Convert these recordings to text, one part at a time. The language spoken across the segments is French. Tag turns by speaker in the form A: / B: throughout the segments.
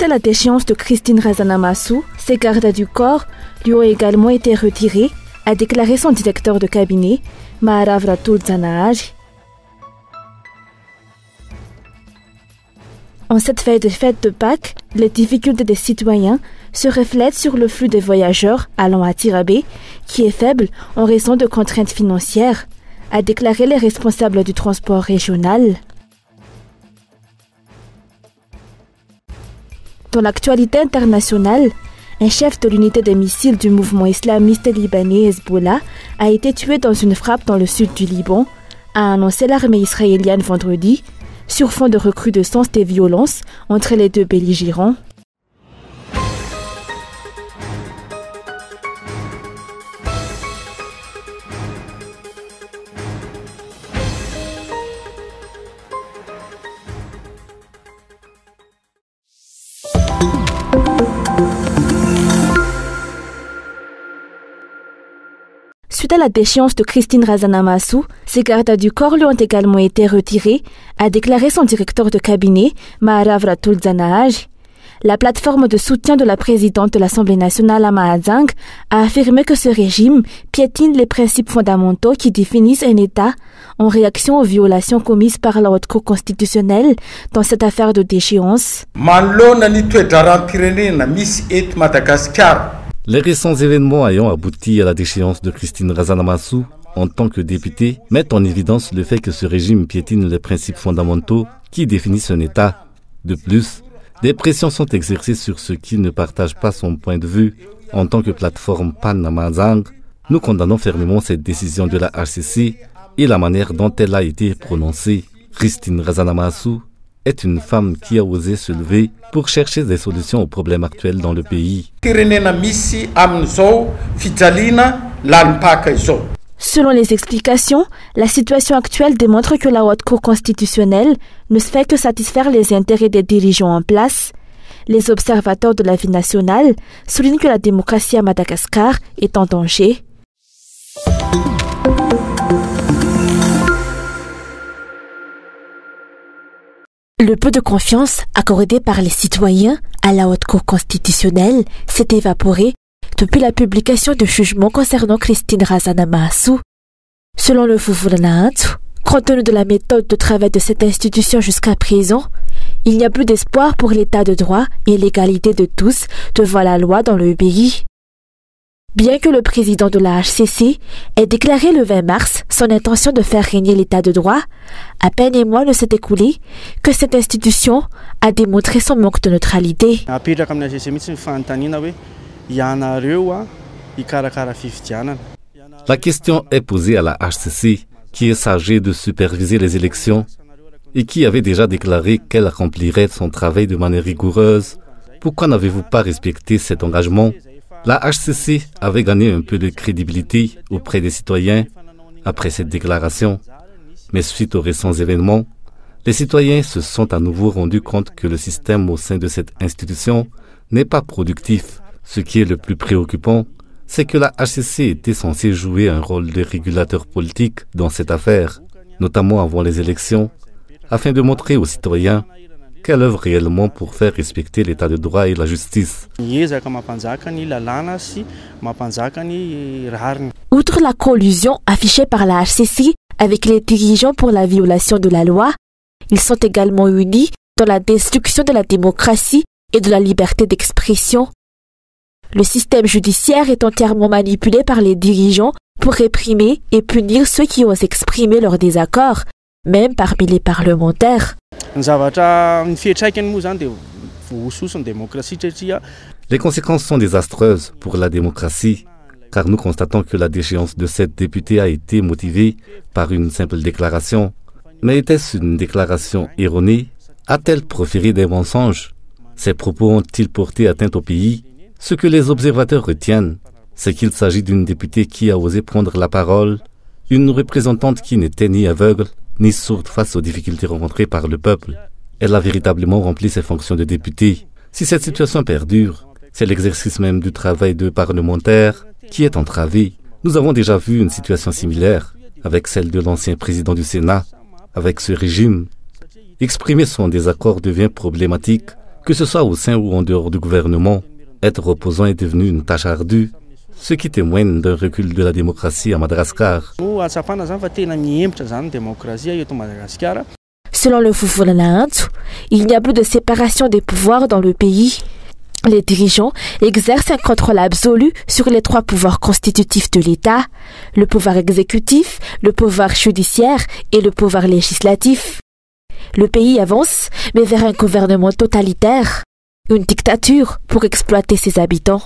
A: à la déchéance de Christine Razanamasu, ses gardes du corps lui ont également été retirés, a déclaré son directeur de cabinet, Maharav Ratul Zanahari. En cette veille de fête de Pâques, les difficultés des citoyens se reflètent sur le flux des voyageurs allant à Tirabé, qui est faible en raison de contraintes financières, a déclaré les responsables du transport régional. Dans l'actualité internationale, un chef de l'unité des missiles du mouvement islamiste libanais Hezbollah a été tué dans une frappe dans le sud du Liban, a annoncé l'armée israélienne vendredi, sur fond de recrudescence des violences entre les deux belligérants. Suite à la déchéance de Christine Razanamasu, ses gardes du corps lui ont également été retirés, a déclaré son directeur de cabinet, Maharav Ratul Zanahari. La plateforme de soutien de la présidente de l'Assemblée nationale, Ama Zang, a affirmé que ce régime piétine les principes fondamentaux qui définissent un État en réaction aux violations commises par la Haute Cour constitutionnelle dans cette affaire de déchéance.
B: Les récents événements ayant abouti à la déchéance de Christine Razanamasu en tant que députée mettent en évidence le fait que ce régime piétine les principes fondamentaux qui définissent un État. De plus, des pressions sont exercées sur ceux qui ne partagent pas son point de vue. En tant que plateforme Pan-Amazang, nous condamnons fermement cette décision de la HCC et la manière dont elle a été prononcée. Christine Razanamasu est une femme qui a osé se lever pour chercher des solutions aux problèmes actuels dans le pays.
A: Selon les explications, la situation actuelle démontre que la Haute Cour constitutionnelle ne fait que satisfaire les intérêts des dirigeants en place. Les observateurs de la vie nationale soulignent que la démocratie à Madagascar est en danger. Le peu de confiance accordé par les citoyens à la Haute Cour constitutionnelle s'est évaporé depuis la publication du jugement concernant Christine Razanamasu. Selon le Vuvuzela, compte tenu de la méthode de travail de cette institution jusqu'à présent, il n'y a plus d'espoir pour l'état de droit et l'égalité de tous devant la loi dans le pays. Bien que le président de la HCC ait déclaré le 20 mars son intention de faire régner l'état de droit, à peine un mois ne s'est écoulé que cette institution a démontré son manque de neutralité.
B: La question est posée à la HCC, qui est chargée de superviser les élections et qui avait déjà déclaré qu'elle accomplirait son travail de manière rigoureuse. Pourquoi n'avez-vous pas respecté cet engagement? La HCC avait gagné un peu de crédibilité auprès des citoyens après cette déclaration. Mais suite aux récents événements, les citoyens se sont à nouveau rendus compte que le système au sein de cette institution n'est pas productif. Ce qui est le plus préoccupant, c'est que la HCC était censée jouer un rôle de régulateur politique dans cette affaire, notamment avant les élections, afin de montrer aux citoyens qu'elle œuvre réellement pour faire respecter l'état de droit et la justice.
A: Outre la collusion affichée par la HCC avec les dirigeants pour la violation de la loi, ils sont également unis dans la destruction de la démocratie et de la liberté d'expression. Le système judiciaire est entièrement manipulé par les dirigeants pour réprimer et punir ceux qui osent exprimer leur désaccord, même parmi les parlementaires.
B: Les conséquences sont désastreuses pour la démocratie, car nous constatons que la déchéance de cette députée a été motivée par une simple déclaration. Mais était-ce une déclaration erronée? A-t-elle proféré des mensonges? Ces propos ont-ils porté atteinte au pays? Ce que les observateurs retiennent, c'est qu'il s'agit d'une députée qui a osé prendre la parole, une représentante qui n'était ni aveugle, ni sourde face aux difficultés rencontrées par le peuple. Elle a véritablement rempli ses fonctions de députée. Si cette situation perdure, c'est l'exercice même du travail de parlementaire qui est entravé. Nous avons déjà vu une situation similaire avec celle de l'ancien président du Sénat. Avec ce régime, exprimer son désaccord devient problématique Que ce soit au sein ou en dehors du gouvernement, être opposant est devenu une tâche ardue, ce qui témoigne d'un recul de la démocratie à Madagascar.
A: Selon le Fufulana Antsu, il n'y a plus de séparation des pouvoirs dans le pays. Les dirigeants exercent un contrôle absolu sur les 3 pouvoirs constitutifs de l'État, le pouvoir exécutif, le pouvoir judiciaire et le pouvoir législatif. Le pays avance, mais vers un gouvernement totalitaire, une dictature pour exploiter ses habitants.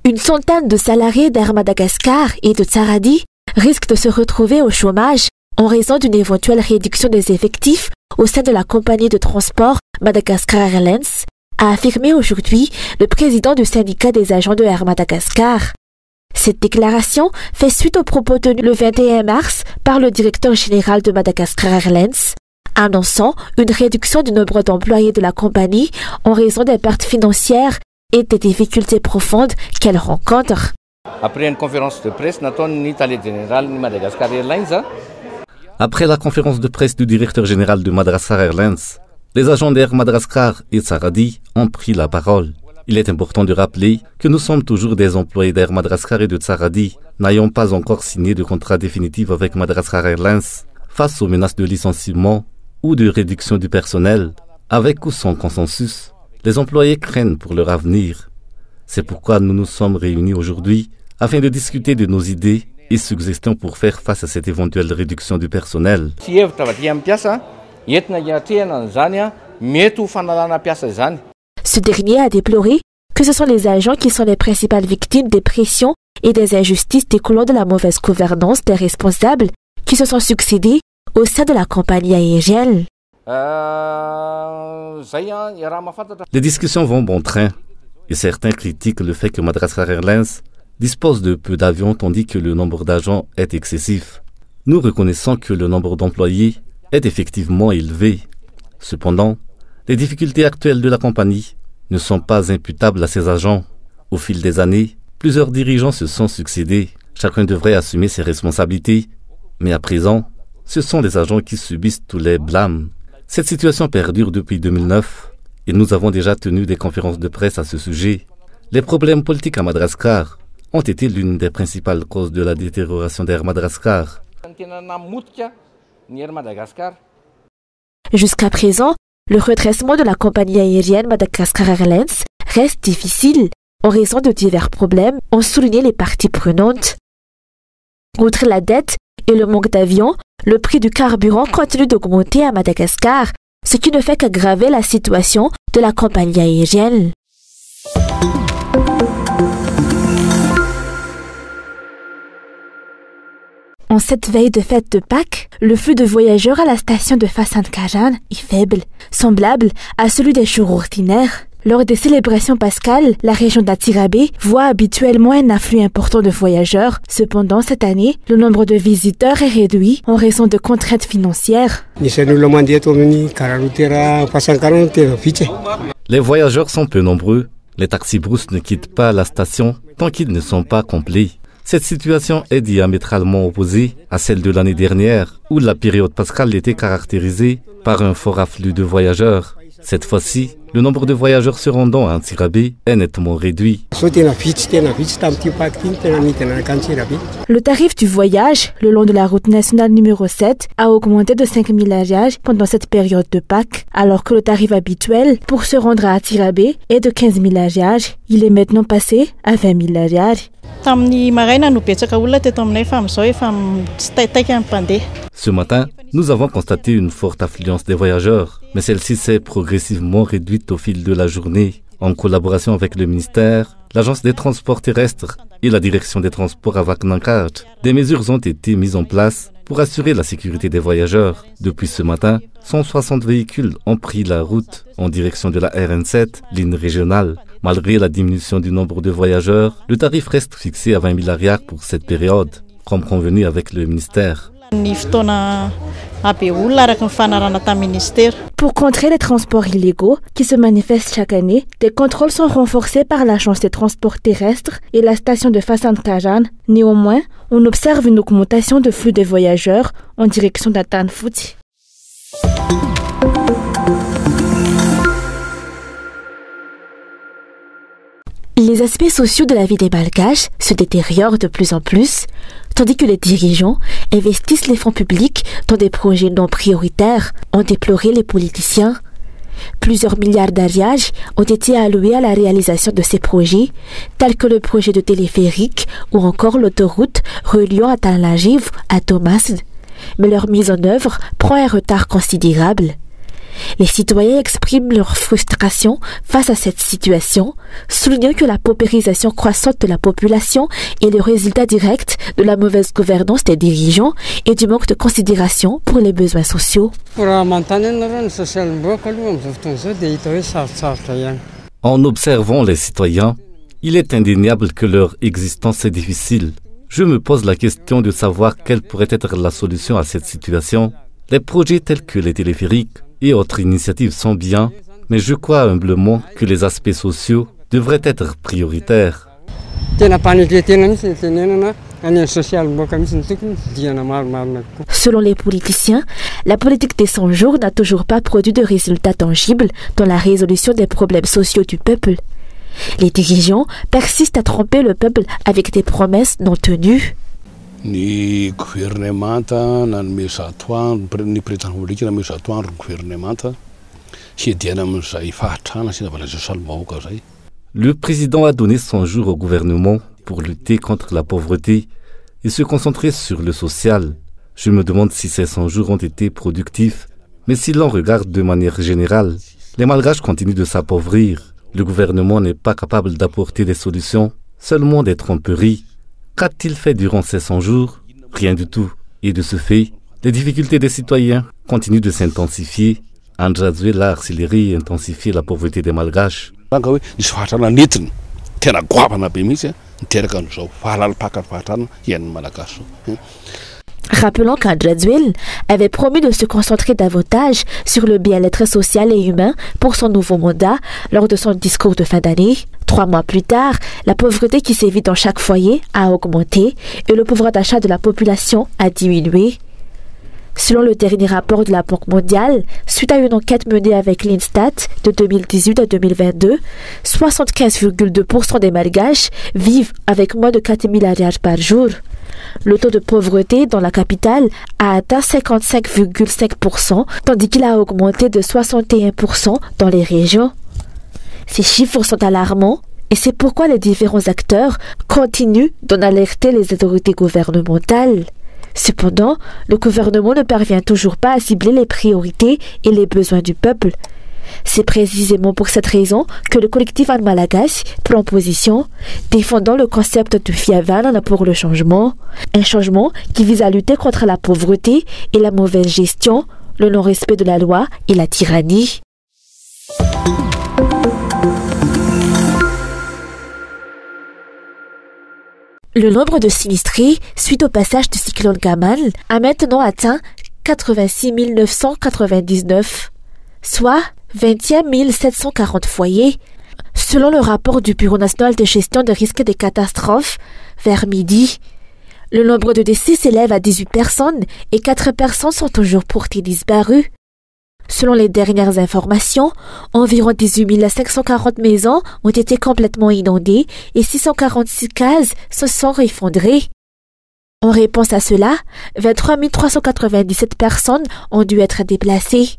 A: Une centaine de salariés d'Air Madagascar et de Tsaradi risquent de se retrouver au chômage en raison d'une éventuelle réduction des effectifs au sein de la compagnie de transport Madagascar Airlines, a affirmé aujourd'hui le président du syndicat des agents de Air Madagascar. Cette déclaration fait suite aux propos tenus le 21 mars par le directeur général de Madagascar Airlines, annonçant une réduction du nombre d'employés de la compagnie en raison des pertes financières et des difficultés profondes qu'elle rencontre.
C: Après une conférence de presse, Madagascar Airlines.
B: Après la conférence de presse du directeur général de Madagascar Airlines, les agents d'Air Madagascar et Tsaradi ont pris la parole. Il est important de rappeler que nous sommes toujours des employés d'Air Madagascar et de Tsaradi, n'ayant pas encore signé de contrat définitif avec Madagascar Airlines, face aux menaces de licenciement ou de réduction du personnel, avec ou sans consensus. Les employés craignent pour leur avenir. C'est pourquoi nous nous sommes réunis aujourd'hui afin de discuter de nos idées et suggestions pour faire face à cette éventuelle réduction du personnel.
A: Ce dernier a déploré que ce sont les agents qui sont les principales victimes des pressions et des injustices découlant de la mauvaise gouvernance des responsables qui se sont succédés au sein de la compagnie aérienne.
B: Les discussions vont bon train et certains critiquent le fait que Madagascar Airlines dispose de peu d'avions tandis que le nombre d'agents est excessif. Nous reconnaissons que le nombre d'employés est effectivement élevé. Cependant, les difficultés actuelles de la compagnie ne sont pas imputables à ses agents. Au fil des années, plusieurs dirigeants se sont succédés. Chacun devrait assumer ses responsabilités. Mais à présent, ce sont les agents qui subissent tous les blâmes. Cette situation perdure depuis 2009 et nous avons déjà tenu des conférences de presse à ce sujet. Les problèmes politiques à Madagascar ont été l'une des principales causes de la détérioration d'Air Madagascar.
A: Jusqu'à présent, le redressement de la compagnie aérienne Madagascar Airlines reste difficile en raison de divers problèmes, ont souligné les parties prenantes. Outre la dette et le manque d'avions, le prix du carburant continue d'augmenter à Madagascar, ce qui ne fait qu'aggraver la situation de la compagnie aérienne. En cette veille de fête de Pâques, le flux de voyageurs à la station de Fasankajan est faible, semblable à celui des jours ordinaires. Lors des célébrations pascales, la région d'Atirabé voit habituellement un afflux important de voyageurs. Cependant, cette année, le nombre de visiteurs est réduit en raison de contraintes financières.
B: Les voyageurs sont peu nombreux. Les taxi-brousses ne quittent pas la station tant qu'ils ne sont pas complets. Cette situation est diamétralement opposée à celle de l'année dernière, où la période pascale était caractérisée par un fort afflux de voyageurs. Cette fois-ci, le nombre de voyageurs se rendant à Antsirabe est nettement réduit.
A: Le tarif du voyage le long de la route nationale numéro 7 a augmenté de 5 000 ariages pendant cette période de Pâques, alors que le tarif habituel pour se rendre à Antsirabe est de 15 000 ariages. Il est maintenant passé à 20 000 ariages.
B: Ce matin, nous avons constaté une forte affluence des voyageurs, mais celle-ci s'est progressivement réduite au fil de la journée. En collaboration avec le ministère, l'Agence des transports terrestres et la Direction des transports à Vaknankart, des mesures ont été mises en place pour assurer la sécurité des voyageurs. Depuis ce matin, 160 véhicules ont pris la route en direction de la RN7, ligne régionale. Malgré la diminution du nombre de voyageurs, le tarif reste fixé à 20 000 ariacs pour cette période, comme convenu avec le ministère.
A: Pour contrer les transports illégaux qui se manifestent chaque année, des contrôles sont renforcés par l'Agence des transports terrestres et la station de Fasan Kajan. Néanmoins, on observe une augmentation de flux de voyageurs en direction d'Atanfouti. Les aspects sociaux de la vie des Malgaches se détériorent de plus en plus, tandis que les dirigeants investissent les fonds publics dans des projets non prioritaires, ont déploré les politiciens. Plusieurs milliards d'ariages ont été alloués à la réalisation de ces projets, tels que le projet de téléphérique ou encore l'autoroute reliant Atanlajiv à Tomasd. Mais leur mise en œuvre prend un retard considérable. Les citoyens expriment leur frustration face à cette situation, soulignant que la paupérisation croissante de la population est le résultat direct de la mauvaise gouvernance des dirigeants et du manque de considération pour les besoins sociaux.
B: En observant les citoyens, il est indéniable que leur existence est difficile. Je me pose la question de savoir quelle pourrait être la solution à cette situation. Les projets tels que les téléphériques et autres initiatives sont bien, mais je crois humblement que les aspects sociaux devraient être prioritaires.
A: Selon les politiciens, la politique des 100 jours n'a toujours pas produit de résultats tangibles dans la résolution des problèmes sociaux du peuple. Les dirigeants persistent à tromper le peuple avec des promesses non tenues.
D: Ny gouvernemanta nanome zatoandro ny président public nanome zatoandro gouvernemanta hiadiana amin'izay fahatrana sy navalazao salomahoaka zay.
B: Le président a donné 100 jours au gouvernement pour lutter contre la pauvreté et se concentrer sur le social. Je me demande si ces 100 jours ont été productifs, mais si l'on regarde de manière générale, les Malgaches continuent de s'appauvrir. Le gouvernement n'est pas capable d'apporter des solutions, seulement des tromperies. Qu'a-t-il fait durant ces 100 jours? Rien du tout. Et de ce fait, les difficultés des citoyens continuent de s'intensifier. Andradzuel a accéléré et intensifié la pauvreté des Malgaches.
A: Rappelons qu'Andradzuel avait promis de se concentrer davantage sur le bien-être social et humain pour son nouveau mandat lors de son discours de fin d'année. 3 mois plus tard, la pauvreté qui sévit dans chaque foyer a augmenté et le pouvoir d'achat de la population a diminué. Selon le dernier rapport de la Banque mondiale, suite à une enquête menée avec l'Instat de 2018 à 2022, 75,2% des Malgaches vivent avec moins de 4 000 ariages par jour. Le taux de pauvreté dans la capitale a atteint 55,5%, tandis qu'il a augmenté de 61% dans les régions. Ces chiffres sont alarmants et c'est pourquoi les différents acteurs continuent d'en alerter les autorités gouvernementales. Cependant, le gouvernement ne parvient toujours pas à cibler les priorités et les besoins du peuple. C'est précisément pour cette raison que le collectif An Malagasy prend position, défendant le concept de Fiavan pour le changement, un changement qui vise à lutter contre la pauvreté et la mauvaise gestion, le non-respect de la loi et la tyrannie. Le nombre de sinistrés suite au passage du cyclone Gamal a maintenant atteint 86 999, soit 21 740 foyers. Selon le rapport du Bureau national de gestion des risques des catastrophes, vers midi, le nombre de décès s'élève à 18 personnes et 4 personnes sont toujours portées disparues. Selon les dernières informations, environ 18 540 maisons ont été complètement inondées et 646 cases se sont effondrées. En réponse à cela, 23 397 personnes ont dû être déplacées.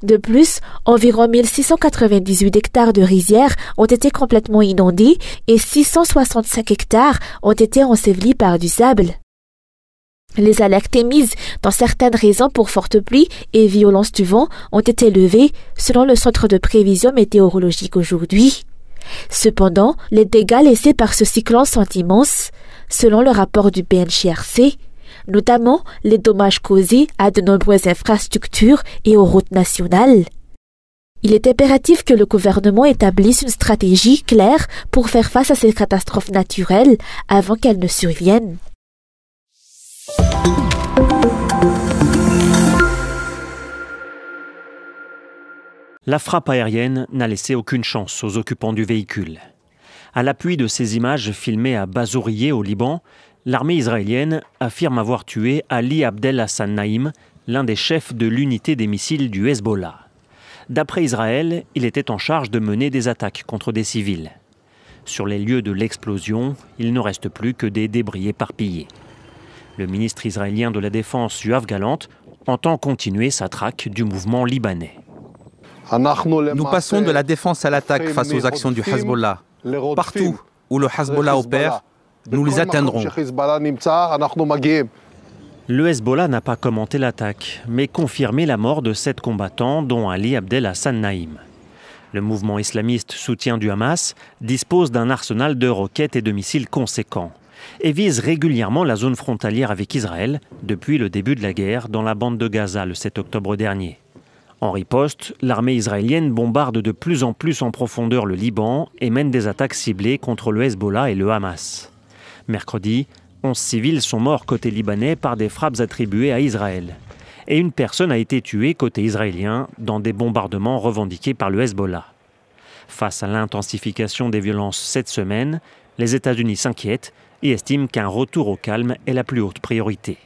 A: De plus, environ 1698 hectares de rizières ont été complètement inondés et 665 hectares ont été ensevelis par du sable. Les alertes émises dans certaines régions pour fortes pluies et violence du vent ont été levées selon le centre de prévision météorologique aujourd'hui. Cependant, les dégâts laissés par ce cyclone sont immenses, selon le rapport du BNCRC, notamment les dommages causés à de nombreuses infrastructures et aux routes nationales. Il est impératif que le gouvernement établisse une stratégie claire pour faire face à ces catastrophes naturelles avant qu'elles ne surviennent.
E: La frappe aérienne n'a laissé aucune chance aux occupants du véhicule. À l'appui de ces images filmées à Bazourieh au Liban, l'armée israélienne affirme avoir tué Ali Abdel Hassan Naïm, l'un des chefs de l'unité des missiles du Hezbollah. D'après Israël, il était en charge de mener des attaques contre des civils. Sur les lieux de l'explosion, il ne reste plus que des débris éparpillés. Le ministre israélien de la Défense, Yoav Gallant, entend continuer sa traque du mouvement libanais.
F: Nous passons de la défense à l'attaque face aux actions du Hezbollah. Partout où le Hezbollah opère, nous les atteindrons.
E: Le Hezbollah n'a pas commenté l'attaque, mais confirmé la mort de 7 combattants, dont Ali Abdel Hassan Naïm. Le mouvement islamiste soutien du Hamas dispose d'un arsenal de roquettes et de missiles conséquents et vise régulièrement la zone frontalière avec Israël depuis le début de la guerre dans la bande de Gaza le 7 octobre dernier. En riposte, l'armée israélienne bombarde de plus en plus en profondeur le Liban et mène des attaques ciblées contre le Hezbollah et le Hamas. Mercredi, 11 civils sont morts côté libanais par des frappes attribuées à Israël. Et une personne a été tuée côté israélien dans des bombardements revendiqués par le Hezbollah. Face à l'intensification des violences cette semaine, les États-Unis s'inquiètent et estiment qu'un retour au calme est la plus haute priorité.